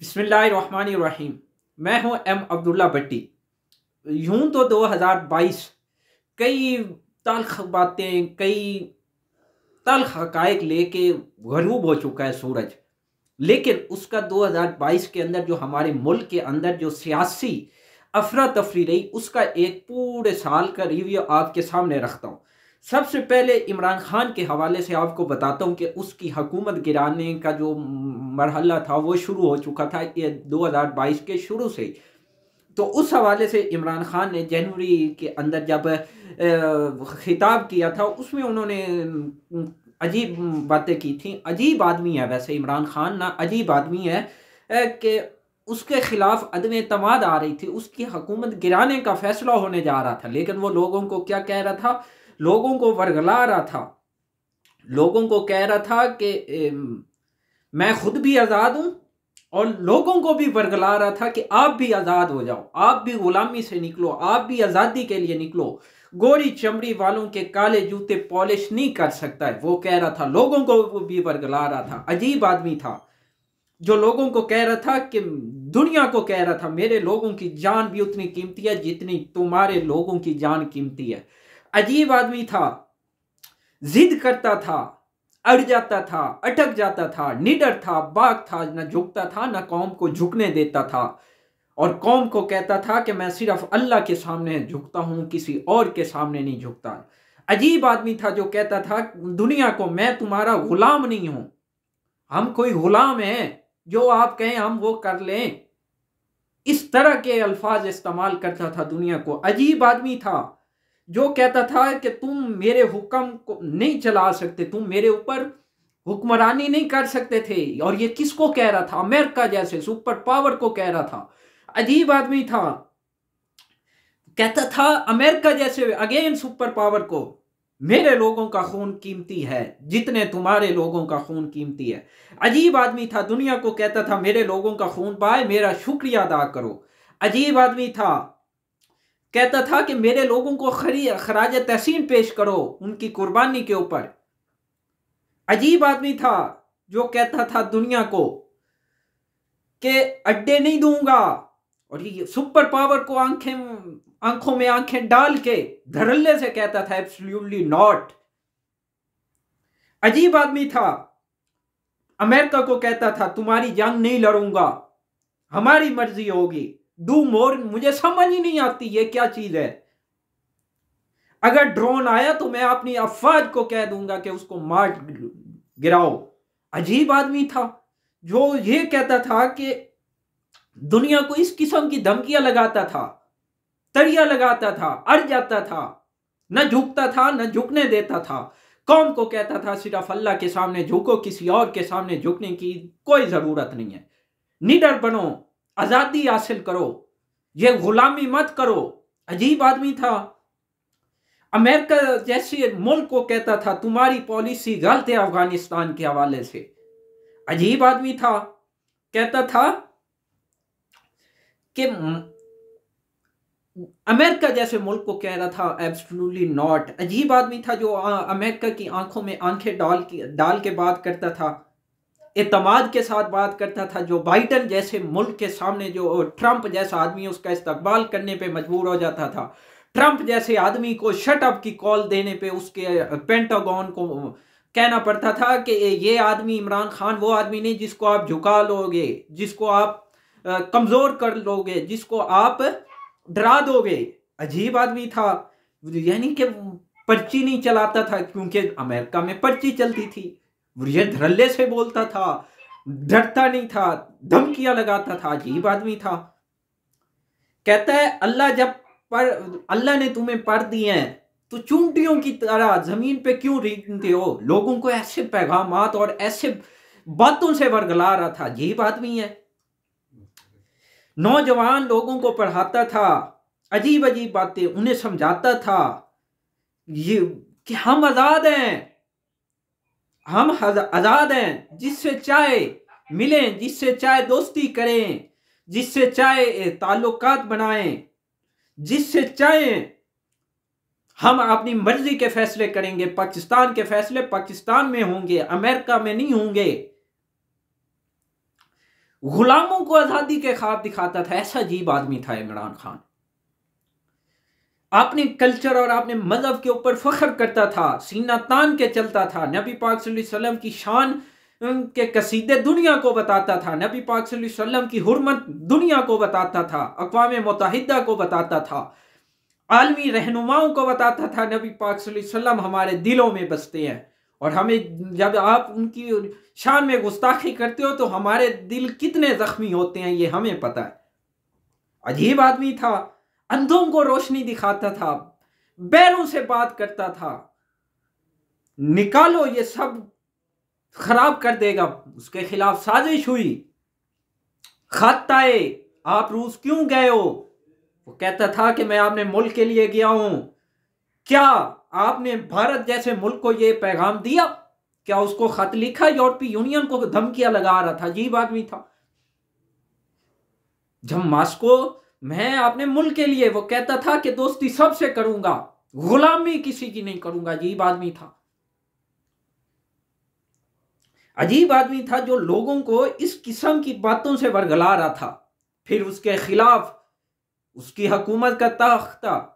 बिस्मिल्लाहिर्रहमानिर्रहीम। मैं हूं एम अब्दुल्ला भट्टी। यूं तो 2022 कई तल्ख बातें, कई तल्ख हकायक लेके गरूब हो चुका है सूरज। लेकिन उसका 2022 के अंदर जो हमारे मुल्क के अंदर जो सियासी अफरा तफरी रही, उसका एक पूरे साल का रिव्यू आपके सामने रखता हूँ। सबसे पहले इमरान खान के हवाले से आपको बताता हूँ कि उसकी हुकूमत गिराने का जो मरहला था वो शुरू हो चुका था ये 2022 के शुरू से ही। तो उस हवाले से इमरान खान ने जनवरी के अंदर जब खिताब किया था, उसमें उन्होंने अजीब बातें की थी। अजीब आदमी है वैसे इमरान खान, ना अजीब आदमी है कि उसके खिलाफ अदम एतमाद आ रही थी, उसकी हुकूमत गिराने का फैसला होने जा रहा था। लेकिन वो लोगों को क्या कह रहा था? लोगों को वर्गला रहा था, लोगों को कह रहा था कि मैं खुद भी आज़ाद हूं, और लोगों को भी वर्गला रहा था कि आप भी आज़ाद हो जाओ, आप भी गुलामी से निकलो, आप भी आज़ादी के लिए निकलो। गोरी चमड़ी वालों के काले जूते पॉलिश नहीं कर सकता है, वो कह रहा था। लोगों को वो भी वर्गला रहा था। अजीब आदमी था जो लोगों को कह रहा था कि दुनिया को कह रहा था मेरे लोगों की जान भी उतनी कीमती है जितनी तुम्हारे लोगों की जान कीमती है। अजीब आदमी था, जिद करता था, अड़ जाता था, अटक जाता था, निडर था, बाग था, न झुकता था, न कौम को झुकने देता था। और कौम को कहता था कि मैं सिर्फ अल्लाह के सामने झुकता हूं, किसी और के सामने नहीं झुकता। अजीब आदमी था जो कहता था दुनिया को मैं तुम्हारा गुलाम नहीं हूं, हम कोई गुलाम हैं, जो आप कहें हम वो कर लें। इस तरह के अल्फाज इस्तेमाल करता था दुनिया को। अजीब आदमी था जो कहता था कि तुम मेरे हुक्म को नहीं चला सकते, तुम मेरे ऊपर हुक्मरानी नहीं कर सकते थे। और ये किसको कह रहा था? अमेरिका जैसे सुपर पावर को कह रहा था। अजीब आदमी था, कहता था अमेरिका जैसे अगेन सुपर पावर को, मेरे लोगों का खून कीमती है जितने तुम्हारे लोगों का खून कीमती है। अजीब आदमी था, दुनिया को कहता था मेरे लोगों का खून पाए मेरा शुक्रिया अदा करो। अजीब आदमी था, कहता था कि मेरे लोगों को खराज तहसीन पेश करो उनकी कुर्बानी के ऊपर। अजीब आदमी था जो कहता था दुनिया को कि अड्डे नहीं दूंगा, और ये सुपर पावर को आंखों में आंखें डाल के धड़ल्ले से कहता था एब्सोल्युटली नॉट। अजीब आदमी था, अमेरिका को कहता था तुम्हारी जंग नहीं लड़ूंगा, हमारी मर्जी होगी, डू मोर। मुझे समझ ही नहीं आती ये क्या चीज है। अगर ड्रोन आया तो मैं अपनी अफवाज को कह दूंगा कि उसको मार गिराओ। अजीब आदमी था जो ये कहता था कि दुनिया को इस किस्म की धमकियां लगाता था, तरिया लगाता था, अड़ जाता था, न झुकता था, न झुकने देता था। कौम को कहता था सिर्फ अल्लाह के सामने झुको, किसी और के सामने झुकने की कोई जरूरत नहीं है। निडर बनो, आजादी हासिल करो, ये गुलामी मत करो। अजीब आदमी था। अमेरिका जैसे मुल्क को कहता था तुम्हारी पॉलिसी गलत है अफगानिस्तान के हवाले से। अजीब आदमी था, कहता था कि अमेरिका जैसे मुल्क को कह रहा था एब्सोल्युटली नॉट। अजीब आदमी था जो अमेरिका की आंखों में आंखें डाल के बात करता था, एतमाद के साथ बात करता था। जो बाइडन जैसे मुल्क के सामने जो ट्रंप जैसा आदमी उसका इस्तकबाल करने पे मजबूर हो जाता था। ट्रंप जैसे आदमी को शट अप की कॉल देने पे उसके पेंटागन को कहना पड़ता था कि ये आदमी इमरान खान वो आदमी नहीं जिसको आप झुका लोगे, जिसको आप कमजोर कर लोगे, जिसको आप डरा दोगे। अजीब आदमी था, यानी कि पर्ची नहीं चलाता था क्योंकि अमेरिका में पर्ची चलती थी। ये धड़ल्ले से बोलता था, डरता नहीं था, धमकियां लगाता था। अजीब आदमी था। कहता है अल्लाह ने तुम्हें पर दिए हैं तो चूंटियों की तरह जमीन पे क्यों रेंगते हो? लोगों को ऐसे पैगामात और ऐसे बातों से वर्गला रहा था। अजीब आदमी है। नौजवान लोगों को पढ़ाता था, अजीब अजीब बातें उन्हें समझाता था ये कि हम आजाद हैं, हम आजाद हैं, जिससे चाहे मिलें, जिससे चाहे दोस्ती करें, जिससे चाहे ताल्लुकात बनाएं, जिससे चाहे हम अपनी मर्जी के फैसले करेंगे। पाकिस्तान के फैसले पाकिस्तान में होंगे, अमेरिका में नहीं होंगे। गुलामों को आजादी के ख्वाब दिखाता था। ऐसा अजीब आदमी था इमरान खान। अपने कल्चर और अपने मजहब के ऊपर फख्र करता था, सीना तान के चलता था, नबी पाक सल्लल्लाहु अलैहि वसल्लम की शान के कसीदे दुनिया को बताता था, नबी पाक सल्लल्लाहु अलैहि वसल्लम की हुर्मत दुनिया को बताता था, अक़वाम मुत्तहिदा को बताता था, आलमी रहनुमाओं को बताता था नबी पाक सल्लल्लाहु अलैहि वसल्लम हमारे दिलों में बसते हैं। और हमें जब आप उनकी शान में गुस्ताखी करते हो तो हमारे दिल कितने जख्मी होते हैं ये हमें पता है। अजीब आदमी था, अंधों को रोशनी दिखाता था, बैरों से बात करता था, निकालो ये सब खराब कर देगा। उसके खिलाफ साजिश हुई, खत आए, आप रूस क्यों गए हो? वो कहता था कि मैं अपने मुल्क के लिए गया हूं। क्या आपने भारत जैसे मुल्क को यह पैगाम दिया? क्या उसको खत लिखा? यूरोपीय यूनियन को धमकियां लगा रहा था। अजीब आदमी था। जब मास्को मैं अपने मुल्क के लिए, वो कहता था कि दोस्ती सबसे करूंगा, गुलामी किसी की नहीं करूंगा। अजीब आदमी था। अजीब आदमी था जो लोगों को इस किस्म की बातों से वरगला रहा था। फिर उसके खिलाफ उसकी हुकूमत का तख्ता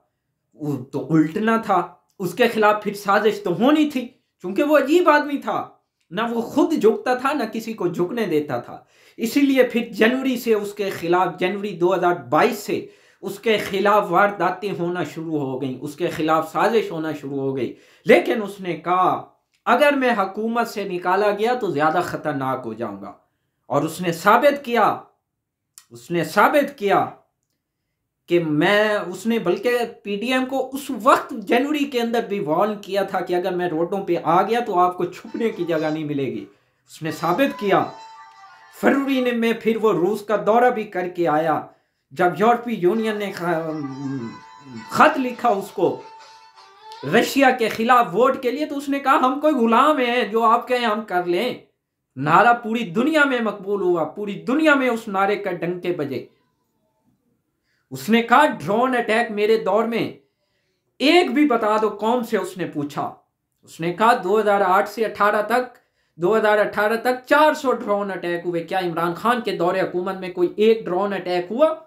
तो उल्टना था, उसके खिलाफ फिर साजिश तो होनी थी, क्योंकि वो अजीब आदमी था। ना वो खुद झुकता था ना किसी को झुकने देता था। इसीलिए फिर जनवरी से उसके खिलाफ, जनवरी 2022 से उसके खिलाफ वारदातें होना शुरू हो गई, उसके खिलाफ साजिश होना शुरू हो गई। लेकिन उसने कहा अगर मैं हुकूमत से निकाला गया तो ज्यादा खतरनाक हो जाऊंगा। और उसने साबित किया कि उसने बल्कि पीडीएम को उस वक्त जनवरी के अंदर भी वार्न किया था कि अगर मैं रोडों पे आ गया तो आपको छुपने की जगह नहीं मिलेगी। उसने साबित किया। फरवरी में फिर वो रूस का दौरा भी करके आया। जब यूरोपीय यूनियन ने खत लिखा उसको रशिया के खिलाफ वोट के लिए, तो उसने कहा हम कोई गुलाम हैं, जो आप कहें हम कर लें। नारा पूरी दुनिया में मकबूल हुआ, पूरी दुनिया में उस नारे का डंके बजे। उसने कहा ड्रोन अटैक मेरे दौर में एक भी बता दो कौन से, उसने पूछा। उसने कहा 2008 से 2018 तक 400 ड्रोन अटैक हुए। क्या इमरान खान के दौरे हुकूमत में कोई एक ड्रोन अटैक हुआ?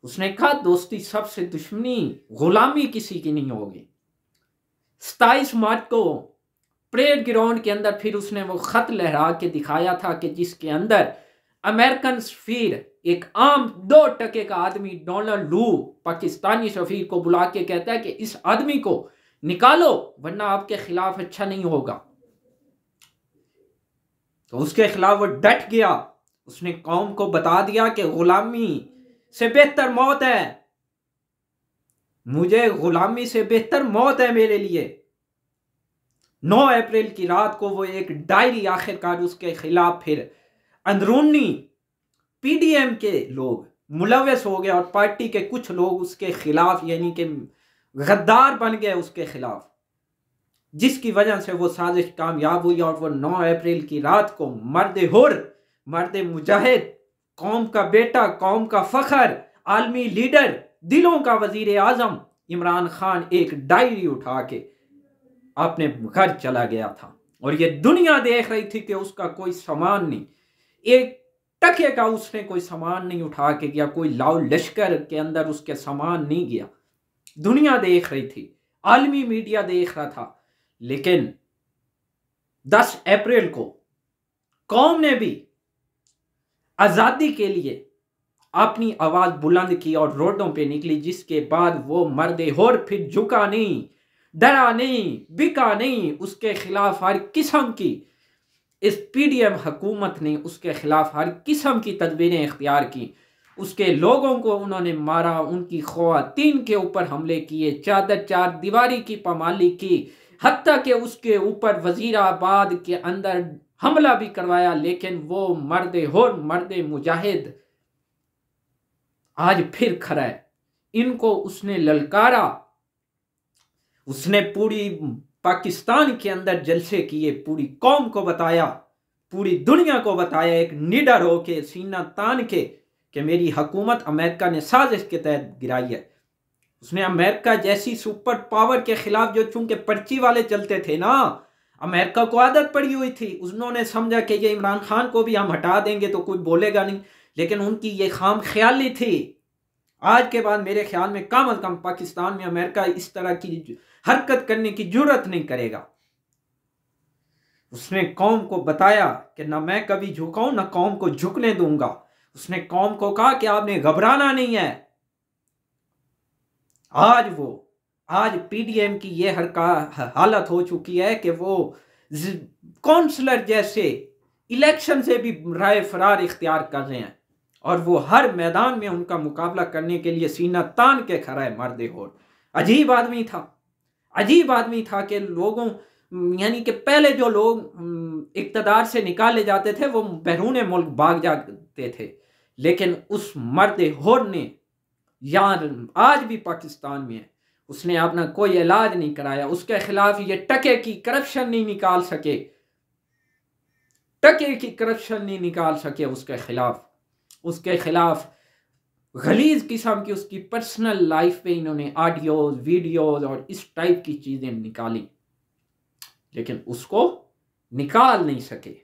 उसने कहा दोस्ती सबसे, दुश्मनी गुलामी किसी की नहीं होगी। 27 मार्च को परेड ग्राउंड के अंदर फिर उसने वो खत लहरा के दिखाया था कि जिसके अंदर अमेरिकन सफीर, एक आम 2% का आदमी डोनाल्ड लू, पाकिस्तानी सफीर को बुला के कहता है कि इस आदमी को निकालो वरना आपके खिलाफ अच्छा नहीं होगा। तो उसके खिलाफ वो डट गया। उसने कौम को बता दिया कि गुलामी से बेहतर मौत है, मुझे गुलामी से बेहतर मौत है मेरे लिए। 9 अप्रैल की रात को वो एक डायरी आखिरकार उसके खिलाफ फिर अंदरूनी पीडीएम के लोग मुलव्वस हो गए और पार्टी के कुछ लोग उसके खिलाफ यानी कि गद्दार बन गए उसके खिलाफ, जिसकी वजह से वो साजिश कामयाब हुई। और वो 9 अप्रैल की रात को मर्द मुजाहिद, कौम का बेटा, कौम का फखर, आलमी लीडर, दिलों का वजीर आजम इमरान खान एक डायरी उठा के अपने घर चला गया था। और ये दुनिया देख रही थी कि उसका कोई सामान नहीं, एक टके का उसने कोई सामान नहीं उठा के गया, कोई लाओ लश्कर के अंदर उसके सामान नहीं गया। दुनिया देख रही थी, आलमी मीडिया देख रहा था। लेकिन 10 अप्रैल को कौम ने भी आजादी के लिए अपनी आवाज बुलंद की और रोडों पे निकली, जिसके बाद वो मर्दे होर फिर झुका नहीं, डरा नहीं, बिका नहीं। उसके खिलाफ हर किस्म की, इस पीडीएम हुकूमत ने उसके खिलाफ हर किस्म की तदबीरें इख्तियार की। उसके लोगों को उन्होंने मारा, उनकी ख्वातीन के ऊपर हमले किए, चार दीवारी की पामाली की, हत्ता के उसके ऊपर वजीराबाद के अंदर हमला भी करवाया। लेकिन वो मर्द मुजाहिद आज फिर खड़ा है। इनको उसने ललकारा, उसने पूरी पाकिस्तान के अंदर जलसे किए, पूरी कौम को बताया, पूरी दुनिया को बताया, एक निडर होके, सीना तान के कि मेरी हुकूमत अमेरिका ने साजिश के तहत गिराई है। उसने अमेरिका जैसी सुपर पावर के खिलाफ, जो चूंकि पर्ची वाले चलते थे ना, अमेरिका को आदत पड़ी हुई थी, उन्होंने समझा कि ये इमरान खान को भी हम हटा देंगे तो कोई बोलेगा नहीं, लेकिन उनकी ये खाम ख्याली थी। आज के बाद मेरे ख्याल में कम अज कम पाकिस्तान में अमेरिका इस तरह की हरकत करने की जरूरत नहीं करेगा। उसने कौम को बताया कि ना मैं कभी झुकाऊं ना कौम को झुकने दूंगा। उसने कौम को कहा कि आपने घबराना नहीं है। आज पीडीएम की ये हालत हो चुकी है कि वो काउंसलर जैसे इलेक्शन से भी राय फरार इख्तियार कर रहे हैं और वो हर मैदान में उनका मुकाबला करने के लिए सीना तान के खड़ा है मर्द और। अजीब आदमी था कि लोगों यानी कि पहले जो लोग इक़्तिदार से निकाले जाते थे वो बैरून मुल्क भाग जाते थे, लेकिन उस मर्द होर ने यार आज भी पाकिस्तान में है, उसने अपना कोई इलाज नहीं कराया। उसके खिलाफ ये टके की करप्शन नहीं निकाल सके उसके खिलाफ गलीज किस्म की उसकी पर्सनल लाइफ पे इन्होंने ऑडियोज वीडियोज और इस टाइप की चीजें निकाली, लेकिन उसको निकाल नहीं सके।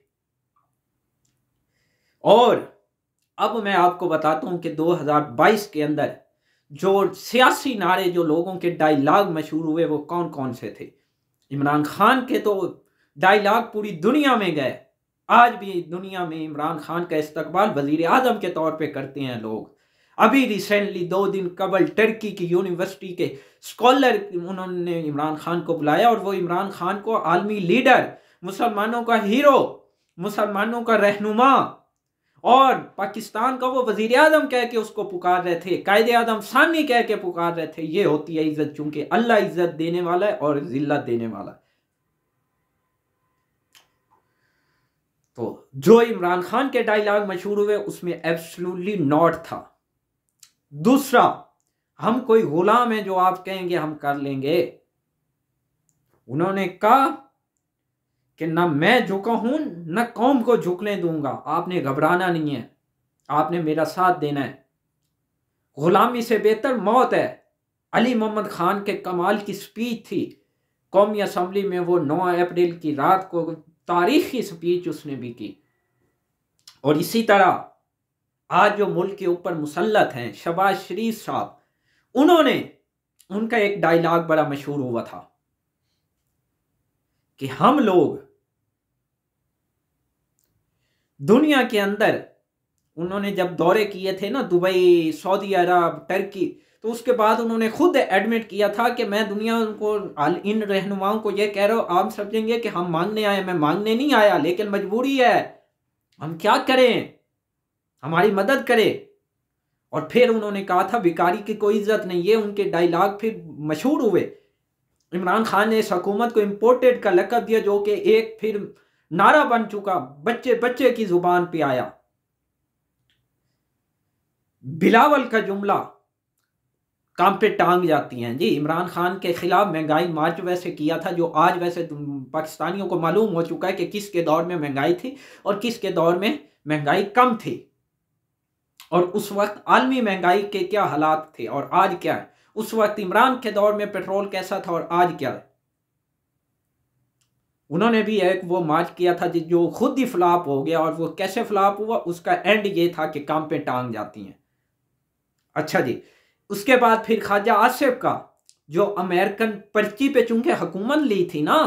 और अब मैं आपको बताता हूं कि 2022 के अंदर जो सियासी नारे जो लोगों के डायलॉग मशहूर हुए वो कौन कौन से थे। इमरान खान के तो डायलॉग पूरी दुनिया में गए। आज भी दुनिया में इमरान खान का इस्तकबाल वजीर आजम के तौर पे करते हैं लोग। अभी रिसेंटली 2 दिन कबल टर्की की यूनिवर्सिटी के स्कॉलर उन्होंने इमरान खान को बुलाया और वो इमरान खान को आलमी लीडर, मुसलमानों का हीरो, मुसलमानों का रहनुमा और पाकिस्तान का वो वजीर आजम कह के उसको पुकार रहे थे, कायदे आजम सानी कह के पुकार रहे थे। ये होती है इज्जत, चूंकि अल्लाह इज्जत देने वाला है और जिल्लत देने वाला है। तो जो इमरान खान के डायलॉग मशहूर हुए उसमें एब्सोल्युटली नॉट था। दूसरा, हम कोई गुलाम है जो आप कहेंगे हम कर लेंगे। उन्होंने कहा कि ना मैं झुका हूं ना कौम को झुकने दूंगा, आपने घबराना नहीं है, आपने मेरा साथ देना है। गुलामी से बेहतर मौत है। अली मोहम्मद खान के कमाल की स्पीच थी कौमी असम्बली में, वो 9 अप्रैल की रात को तारीखी स्पीच उसने भी की। और इसी तरह आज जो मुल्क के ऊपर मुसल्लत हैं शहबाज शरीफ साहब, उनका एक डायलॉग बड़ा मशहूर हुआ था कि हम लोग दुनिया के अंदर, उन्होंने जब दौरे किए थे ना दुबई, सऊदी अरब, टर्की, तो उसके बाद उन्होंने खुद एडमिट किया था कि मैं दुनिया को इन रहनुमाओं को ये कह रहा हूं, आप समझेंगे कि हम मांगने आए। मैं मांगने नहीं आया, लेकिन मजबूरी है, हम क्या करें, हमारी मदद करें। और फिर उन्होंने कहा था भिखारी की कोई इज्जत नहीं। ये उनके डायलॉग फिर मशहूर हुए। इमरान खान ने इस हुकूमत को इम्पोर्टेड का लक़ब दिया, जो कि एक फिर नारा बन चुका, बच्चे बच्चे की जुबान पे आया। बिलावल का जुमला काम पे टांग जाती हैं जी। इमरान खान के खिलाफ महंगाई मार्च वैसे किया था, जो आज वैसे पाकिस्तानियों को मालूम हो चुका है कि किसके दौर में महंगाई थी और किसके दौर में महंगाई कम थी, और उस वक्त आलमी महंगाई के क्या हालात थे और आज क्या है। उस वक्त इमरान के दौर में पेट्रोल कैसा था और आज क्या है। उन्होंने भी एक वो मार्च किया था जो खुद ही फ्लॉप हो गया, और वो कैसे फ्लॉप हुआ उसका एंड ये था कि काम पे टांग जाती हैं। अच्छा जी, उसके बाद फिर ख्वाजा आसिफ का जो अमेरिकन पर्ची पे चूंकि हुकूमत ली थी ना,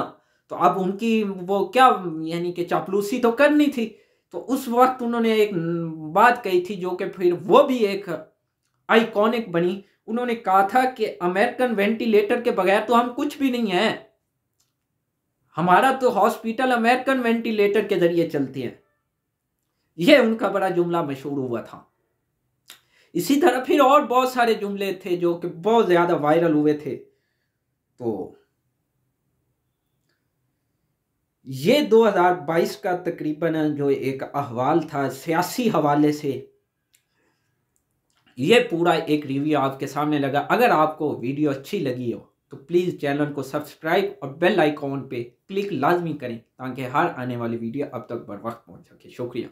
तो अब उनकी वो क्या यानी कि चापलूसी तो करनी थी। तो उस वक्त उन्होंने एक बात कही थी जो कि फिर वो भी एक आइकॉनिक बनी। उन्होंने कहा था कि अमेरिकन वेंटिलेटर के बगैर तो हम कुछ भी नहीं है, हमारा तो हॉस्पिटल अमेरिकन वेंटिलेटर के जरिए चलते हैं। यह उनका बड़ा जुमला मशहूर हुआ था। इसी तरह फिर और बहुत सारे जुमले थे जो कि बहुत ज्यादा वायरल हुए थे। तो ये 2022 का तकरीबन जो एक अहवाल था सियासी हवाले से, ये पूरा एक रिव्यू आपके सामने लगा। अगर आपको वीडियो अच्छी लगी हो तो प्लीज़ चैनल को सब्सक्राइब और बेल आइकॉन पे क्लिक लाजमी करें ताकि हर आने वाली वीडियो अब तक बर वक्त पहुंच सके। शुक्रिया।